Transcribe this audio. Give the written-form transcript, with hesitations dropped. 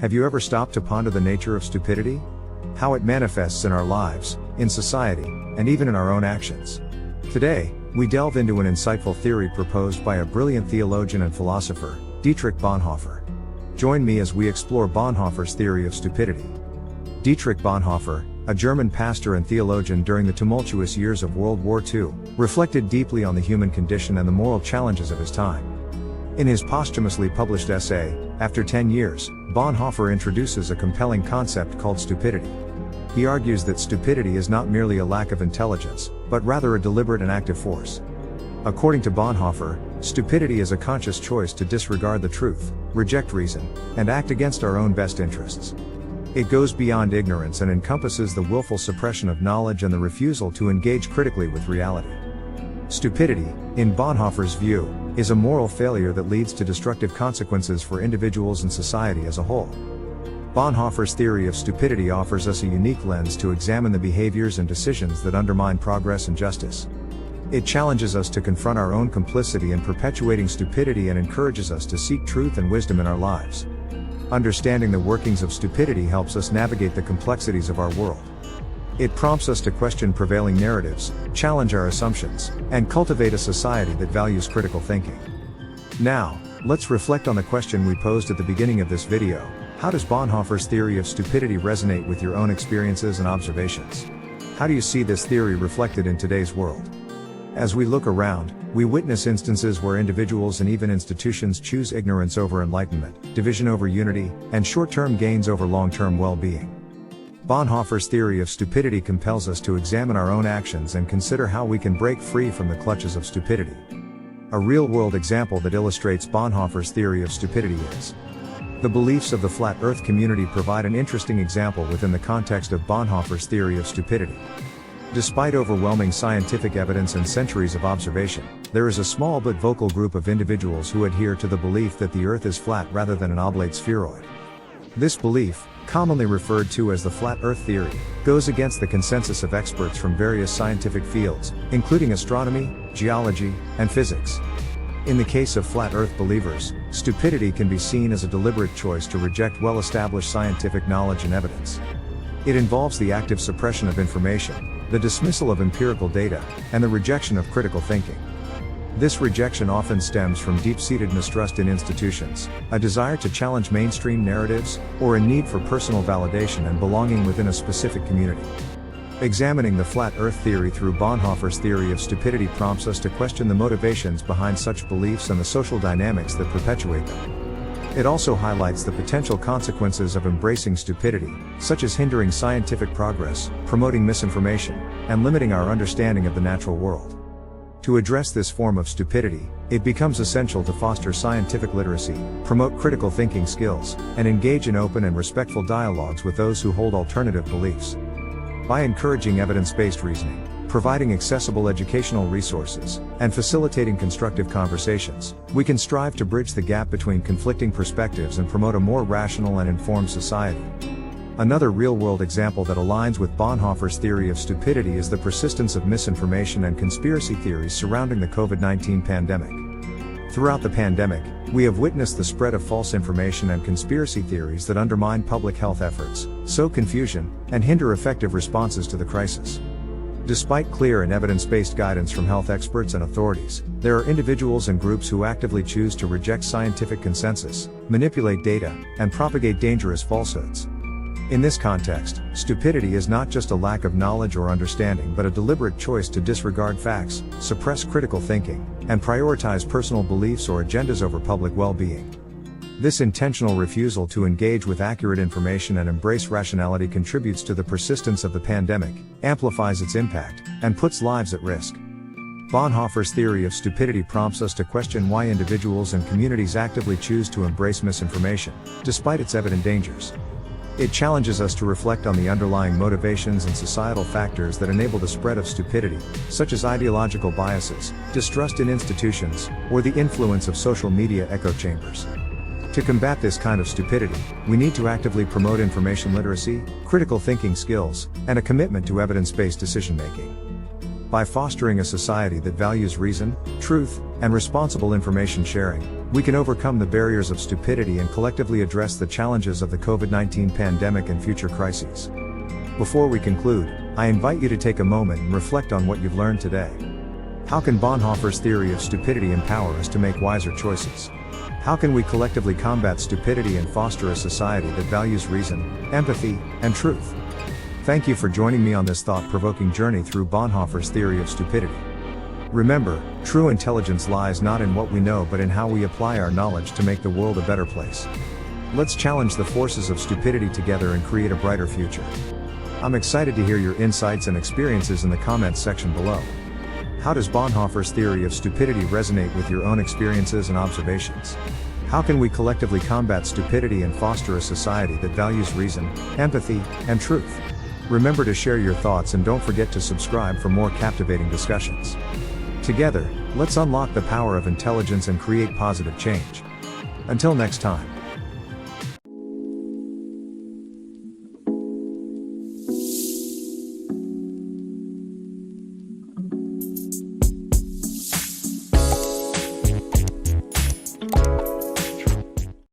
Have you ever stopped to ponder the nature of stupidity? How it manifests in our lives, in society, and even in our own actions? Today, we delve into an insightful theory proposed by a brilliant theologian and philosopher, Dietrich Bonhoeffer. Join me as we explore Bonhoeffer's theory of stupidity. Dietrich Bonhoeffer, a German pastor and theologian during the tumultuous years of World War II, reflected deeply on the human condition and the moral challenges of his time. In his posthumously published essay, After 10 Years, Bonhoeffer introduces a compelling concept called stupidity. He argues that stupidity is not merely a lack of intelligence, but rather a deliberate and active force. According to Bonhoeffer, stupidity is a conscious choice to disregard the truth, reject reason, and act against our own best interests. It goes beyond ignorance and encompasses the willful suppression of knowledge and the refusal to engage critically with reality. Stupidity, in Bonhoeffer's view, is a moral failure that leads to destructive consequences for individuals and society as a whole. Bonhoeffer's theory of stupidity offers us a unique lens to examine the behaviors and decisions that undermine progress and justice. It challenges us to confront our own complicity in perpetuating stupidity and encourages us to seek truth and wisdom in our lives. Understanding the workings of stupidity helps us navigate the complexities of our world. It prompts us to question prevailing narratives, challenge our assumptions, and cultivate a society that values critical thinking. Now, let's reflect on the question we posed at the beginning of this video. How does Bonhoeffer's theory of stupidity resonate with your own experiences and observations? How do you see this theory reflected in today's world? As we look around, we witness instances where individuals and even institutions choose ignorance over enlightenment, division over unity, and short-term gains over long-term well-being. Bonhoeffer's theory of stupidity compels us to examine our own actions and consider how we can break free from the clutches of stupidity. A real-world example that illustrates Bonhoeffer's theory of stupidity is: the beliefs of the flat Earth community provide an interesting example within the context of Bonhoeffer's theory of stupidity. Despite overwhelming scientific evidence and centuries of observation, there is a small but vocal group of individuals who adhere to the belief that the Earth is flat rather than an oblate spheroid. This belief, commonly referred to as the flat Earth theory, goes against the consensus of experts from various scientific fields, including astronomy, geology, and physics. In the case of flat Earth believers, stupidity can be seen as a deliberate choice to reject well-established scientific knowledge and evidence. It involves the active suppression of information, the dismissal of empirical data, and the rejection of critical thinking. This rejection often stems from deep-seated mistrust in institutions, a desire to challenge mainstream narratives, or a need for personal validation and belonging within a specific community. Examining the flat Earth theory through Bonhoeffer's theory of stupidity prompts us to question the motivations behind such beliefs and the social dynamics that perpetuate them. It also highlights the potential consequences of embracing stupidity, such as hindering scientific progress, promoting misinformation, and limiting our understanding of the natural world. To address this form of stupidity, it becomes essential to foster scientific literacy, promote critical thinking skills, and engage in open and respectful dialogues with those who hold alternative beliefs. By encouraging evidence-based reasoning, providing accessible educational resources, and facilitating constructive conversations, we can strive to bridge the gap between conflicting perspectives and promote a more rational and informed society. Another real-world example that aligns with Bonhoeffer's theory of stupidity is the persistence of misinformation and conspiracy theories surrounding the COVID-19 pandemic. Throughout the pandemic, we have witnessed the spread of false information and conspiracy theories that undermine public health efforts, sow confusion, and hinder effective responses to the crisis. Despite clear and evidence-based guidance from health experts and authorities, there are individuals and groups who actively choose to reject scientific consensus, manipulate data, and propagate dangerous falsehoods. In this context, stupidity is not just a lack of knowledge or understanding but a deliberate choice to disregard facts, suppress critical thinking, and prioritize personal beliefs or agendas over public well-being. This intentional refusal to engage with accurate information and embrace rationality contributes to the persistence of the pandemic, amplifies its impact, and puts lives at risk. Bonhoeffer's theory of stupidity prompts us to question why individuals and communities actively choose to embrace misinformation, despite its evident dangers. It challenges us to reflect on the underlying motivations and societal factors that enable the spread of stupidity, such as ideological biases, distrust in institutions, or the influence of social media echo chambers. To combat this kind of stupidity, we need to actively promote information literacy, critical thinking skills, and a commitment to evidence-based decision-making. By fostering a society that values reason, truth, and responsible information sharing, we can overcome the barriers of stupidity and collectively address the challenges of the COVID-19 pandemic and future crises. Before we conclude, I invite you to take a moment and reflect on what you've learned today. How can Bonhoeffer's theory of stupidity empower us to make wiser choices? How can we collectively combat stupidity and foster a society that values reason, empathy, and truth? Thank you for joining me on this thought-provoking journey through Bonhoeffer's theory of stupidity. Remember, true intelligence lies not in what we know but in how we apply our knowledge to make the world a better place. Let's challenge the forces of stupidity together and create a brighter future. I'm excited to hear your insights and experiences in the comments section below. How does Bonhoeffer's theory of stupidity resonate with your own experiences and observations? How can we collectively combat stupidity and foster a society that values reason, empathy, and truth? Remember to share your thoughts and don't forget to subscribe for more captivating discussions. Together, let's unlock the power of intelligence and create positive change. Until next time.